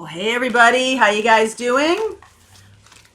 Well, hey everybody, how you guys doing?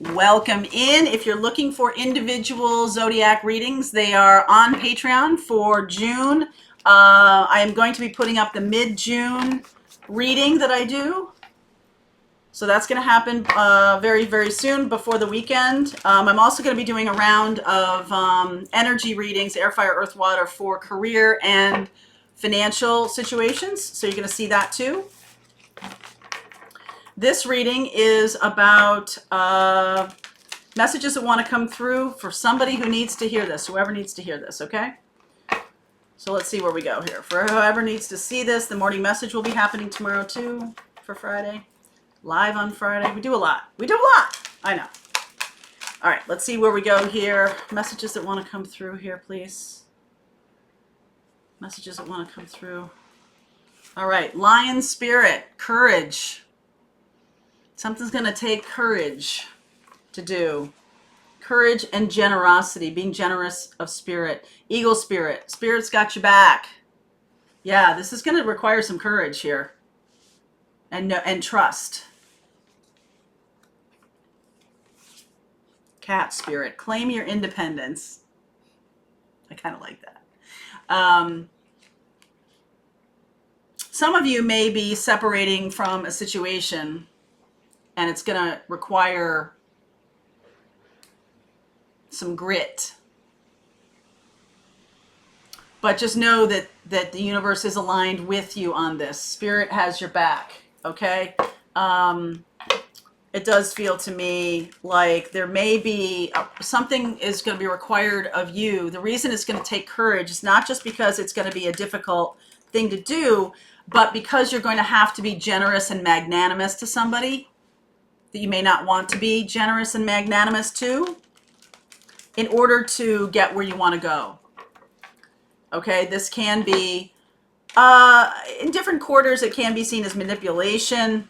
Welcome in. If you're looking for individual zodiac readings, they are on Patreon for June. I am going to be putting up the mid-June reading that I do. So that's going to happen very, very soon before the weekend. I'm also going to be doing a round of energy readings, air, fire, earth, water, for career and financial situations. So you're going to see that too. This reading is about messages that want to come through for somebody who needs to hear this, whoever needs to hear this, okay? So let's see where we go here. For whoever needs to see this, the morning message will be happening tomorrow too for Friday. Live on Friday. We do a lot. We do a lot. I know. All right, let's see where we go here. Messages that want to come through here, please. Messages that want to come through. All right, lion spirit, courage. Something's going to take courage to do. Courage and generosity, being generous of spirit. Eagle spirit, spirit's got your back. Yeah, this is going to require some courage here. And trust. Cat spirit, claim your independence. I kind of like that. Some of you may be separating from a situation, and it's going to require some grit. But just know that the universe is aligned with you on this. Spirit has your back, okay? It does feel to me like there may be something is going to be required of you. The reason it's going to take courage is not just because it's going to be a difficult thing to do, but because you're going to have to be generous and magnanimous to somebody that you may not want to be generous and magnanimous to in order to get where you want to go. Okay, this can be, in different quarters, it can be seen as manipulation,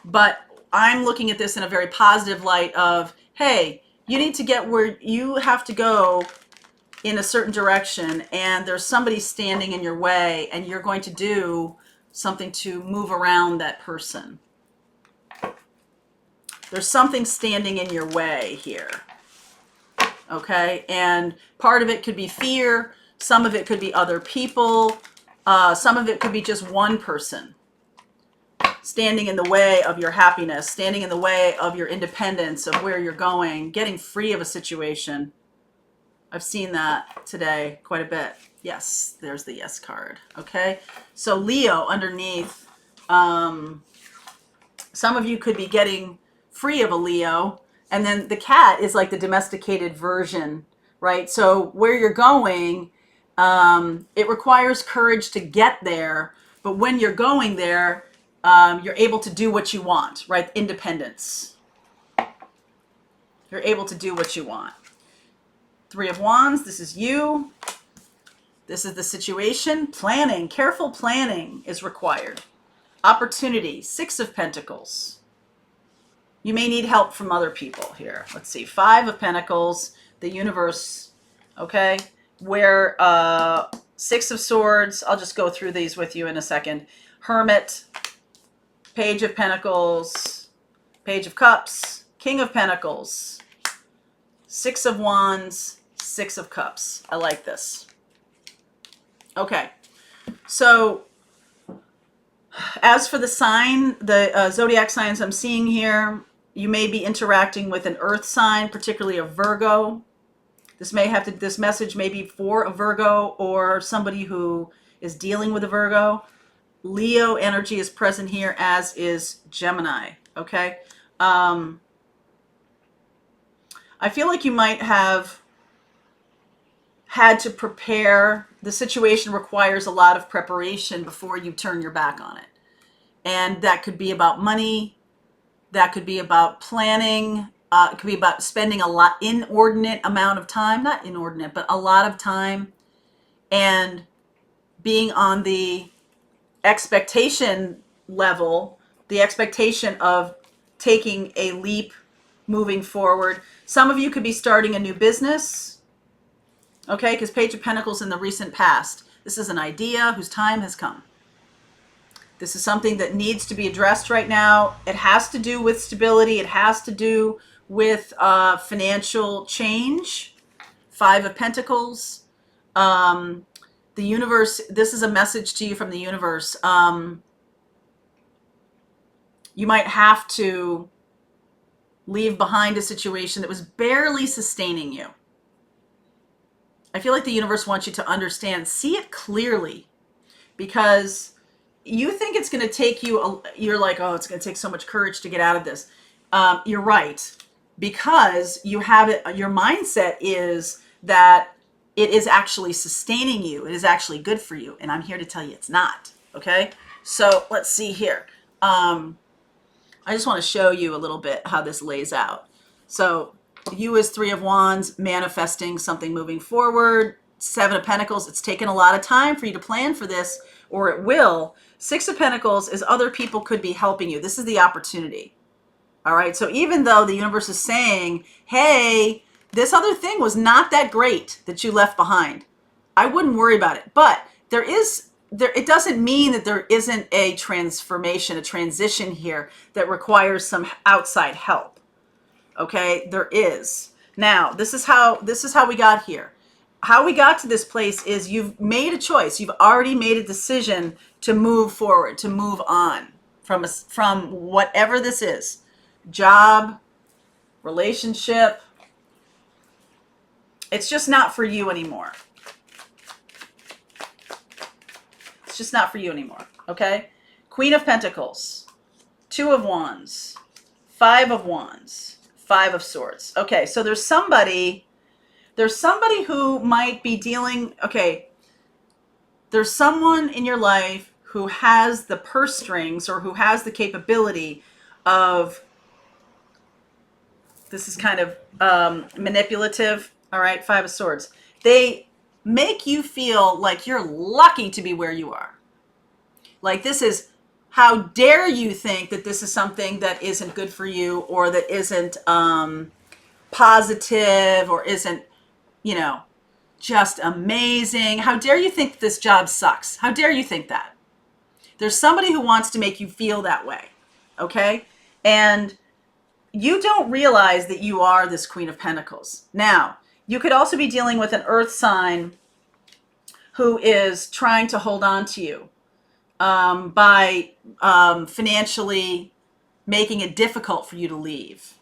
but I'm looking at this in a very positive light of, hey, you need to get where you have to go in a certain direction, and there's somebody standing in your way, and you're going to do something to move around that person. There's something standing in your way here, okay? And part of it could be fear. Some of it could be other people. Some of it could be just one person standing in the way of your happiness, standing in the way of your independence, of where you're going, getting free of a situation. I've seen that today quite a bit. Yes, there's the yes card, okay? So Leo underneath, some of you could be getting free of a Leo, and then the cat is like the domesticated version, right? So where you're going, it requires courage to get there, but when you're going there, you're able to do what you want, right? Independence. You're able to do what you want. Three of Wands, this is you. This is the situation. Planning, careful planning is required. Opportunity, Six of Pentacles. You may need help from other people here. Let's see, Five of Pentacles, the universe, okay? Where Six of Swords, I'll just go through these with you in a second. Hermit, Page of Pentacles, Page of Cups, King of Pentacles, Six of Wands, Six of Cups. I like this. Okay, so as for the sign, the zodiac signs I'm seeing here, you may be interacting with an earth sign, particularly a Virgo. This message may be for a Virgo or somebody who is dealing with a Virgo. Leo energy is present here, as is Gemini, okay? I feel like you might have had to prepare. The situation requires a lot of preparation before you turn your back on it. And that could be about money. That could be about planning. It could be about spending inordinate amount of time, not inordinate, but a lot of time, and being on the expectation level, the expectation of taking a leap, moving forward. Some of you could be starting a new business, okay, because Page of Pentacles in the recent past. This is an idea whose time has come. This is something that needs to be addressed right now. It has to do with stability. It has to do with financial change. 5 of Pentacles. The universe, this is a message to you from the universe. You might have to leave behind a situation that was barely sustaining you. I feel like the universe wants you to understand, see it clearly, because you think it's going to take you, you're like, oh, it's going to take so much courage to get out of this. You're right, because you have it, your mindset is that it is actually sustaining you. It is actually good for you. And I'm here to tell you it's not. Okay. So let's see here. I just want to show you a little bit how this lays out. So you as 3 of Wands, manifesting something moving forward. 7 of Pentacles, it's taken a lot of time for you to plan for this, or it will. 6 of Pentacles is other people could be helping you. This is the opportunity. All right. So even though the universe is saying, hey, this other thing was not that great that you left behind, I wouldn't worry about it. But it doesn't mean that there isn't a transformation, a transition here that requires some outside help. Okay, there is. Now, this is how we got here. How we got to this place is you've made a choice. You've already made a decision to move forward, to move on from whatever this is. Job, relationship. It's just not for you anymore. It's just not for you anymore, okay? Queen of Pentacles, 2 of Wands, 5 of Wands, 5 of Swords. Okay, so there's somebody who might be dealing, okay, there's someone in your life who has the purse strings or who has the capability of, this is kind of manipulative, all right, 5 of Swords. They make you feel like you're lucky to be where you are. Like this is, how dare you think that this is something that isn't good for you, or that isn't positive, or isn't, you know, just amazing. How dare you think this job sucks? How dare you think that? There's somebody who wants to make you feel that way, okay? And you don't realize that you are this Queen of Pentacles. Now, you could also be dealing with an earth sign who is trying to hold on to you by financially making it difficult for you to leave.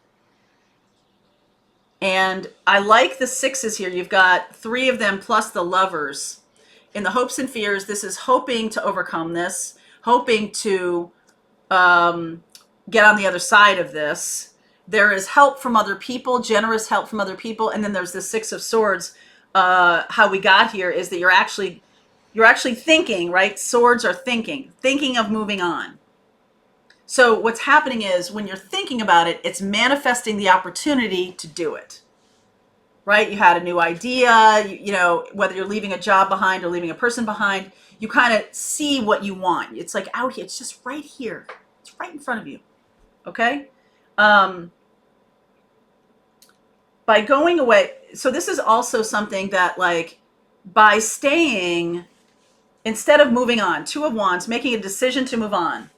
And I like the 6s here. You've got 3 of them plus the Lovers. In the hopes and fears, this is hoping to overcome this, hoping to get on the other side of this. There is help from other people, generous help from other people. And then there's the 6 of Swords. How we got here is that you're actually thinking, right? Swords are thinking of moving on. So what's happening is when you're thinking about it, it's manifesting the opportunity to do it, right? You had a new idea, you know, whether you're leaving a job behind or leaving a person behind, you kind of see what you want. It's like out here. It's just right here. It's right in front of you. Okay. By going away. So this is also something that, like, by staying, instead of moving on, 2 of Wands, making a decision to move on.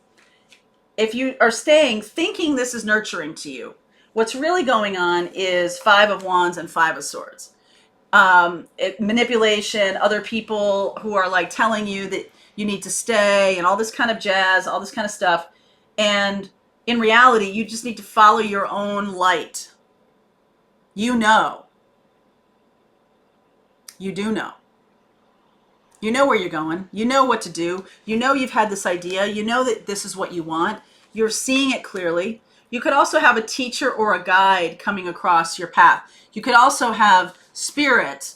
If you are staying, thinking this is nurturing to you, what's really going on is 5 of Wands and 5 of Swords. Manipulation, other people who are like telling you that you need to stay and all this kind of jazz, all this kind of stuff. And in reality, you just need to follow your own light. You know. You do know. You know where you're going. You know what to do. You know you've had this idea. You know that this is what you want. You're seeing it clearly. You could also have a teacher or a guide coming across your path. You could also have Spirit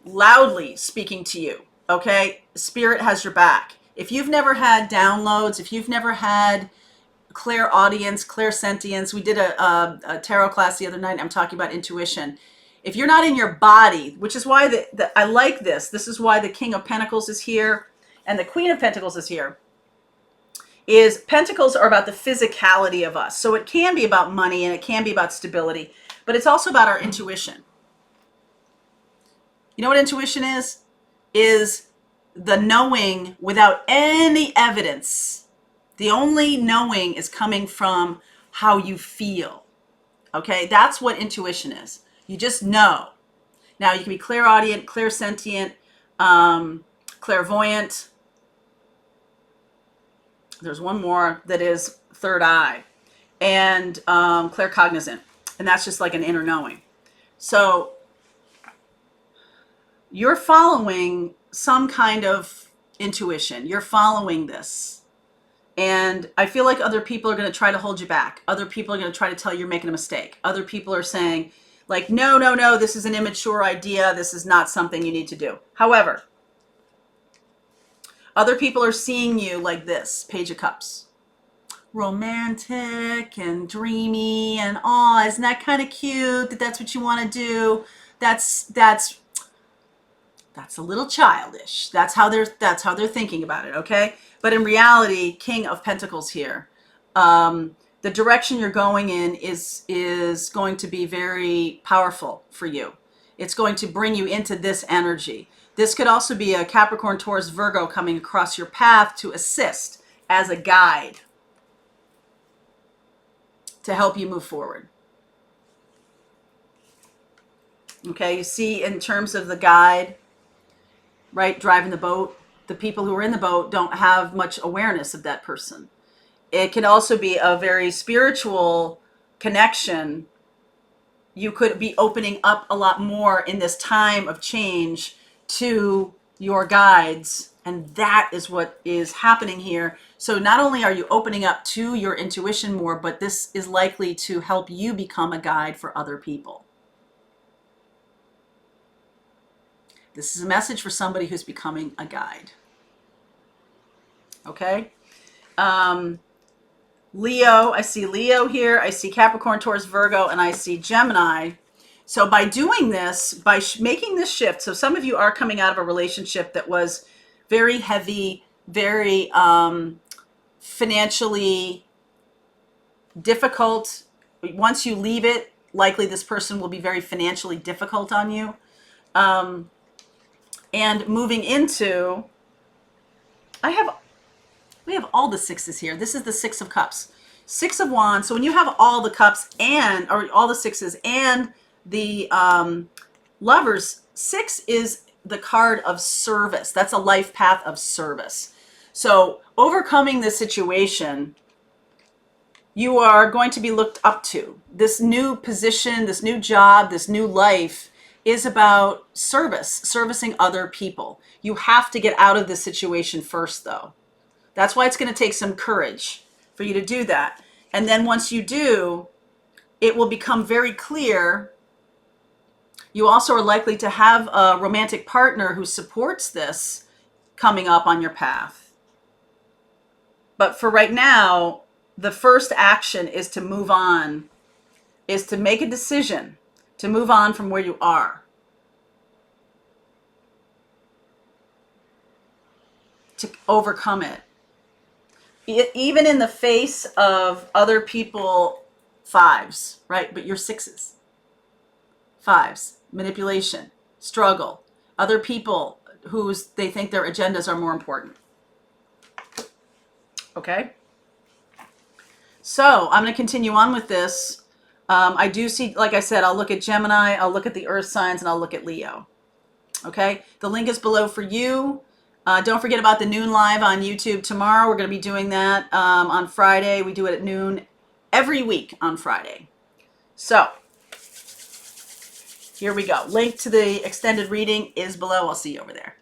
loudly speaking to you, okay? Spirit has your back. If you've never had downloads, if you've never had clairaudience, clairsentience, we did a tarot class the other night. I'm talking about intuition. If you're not in your body, which is why I like this. This is why the King of Pentacles is here and the Queen of Pentacles is here. Is Pentacles are about the physicality of us. So it can be about money and it can be about stability, but it's also about our intuition. You know what intuition is? Is the knowing without any evidence. The only knowing is coming from how you feel. Okay, that's what intuition is. You just know. Now, you can be clairaudient, clairsentient, clairvoyant. There's one more that is third eye, and claircognizant. And that's just like an inner knowing. So you're following some kind of intuition. You're following this. And I feel like other people are going to try to hold you back. Other people are going to try to tell you you're making a mistake. Other people are saying, like, no, no, no, this is an immature idea. This is not something you need to do. However, other people are seeing you like this, Page of Cups. Romantic and dreamy and, oh, isn't that kind of cute that that's what you want to do? That's a little childish. That's how they're thinking about it, okay? But in reality, King of Pentacles here. The direction you're going in is going to be very powerful for you. It's going to bring you into this energy. This could also be a Capricorn, Taurus, Virgo coming across your path to assist as a guide to help you move forward. Okay, you see in terms of the guide, right, driving the boat, the people who are in the boat don't have much awareness of that person. It can also be a very spiritual connection. You could be opening up a lot more in this time of change to your guides. And that is what is happening here. So not only are you opening up to your intuition more, but this is likely to help you become a guide for other people. This is a message for somebody who's becoming a guide. Okay? Leo, I see Leo here. I see Capricorn, Taurus, Virgo, and I see Gemini. So by doing this, by making this shift, so some of you are coming out of a relationship that was very heavy, very financially difficult. Once you leave it, likely this person will be very financially difficult on you. And moving into, we have all the sixes here. This is the Six of Cups. Six of Wands. So when you have all the cups or all the sixes and the Lovers, six is the card of service. That's a life path of service. So overcoming this situation, you are going to be looked up to. This new position, this new job, this new life is about service, servicing other people. You have to get out of this situation first, though. That's why it's going to take some courage for you to do that. And then once you do, it will become very clear. You also are likely to have a romantic partner who supports this coming up on your path. But for right now, the first action is to move on, is to make a decision to move on from where you are. To overcome it. Even in the face of other people, fives, right? But you're sixes. Fives, manipulation, struggle, other people they think their agendas are more important. Okay? So I'm going to continue on with this. I do see, like I said, I'll look at Gemini, I'll look at the earth signs, and I'll look at Leo. Okay? The link is below for you. Don't forget about the noon live on YouTube tomorrow. We're going to be doing that on Friday. We do it at noon every week on Friday. So here we go. Link to the extended reading is below. I'll see you over there.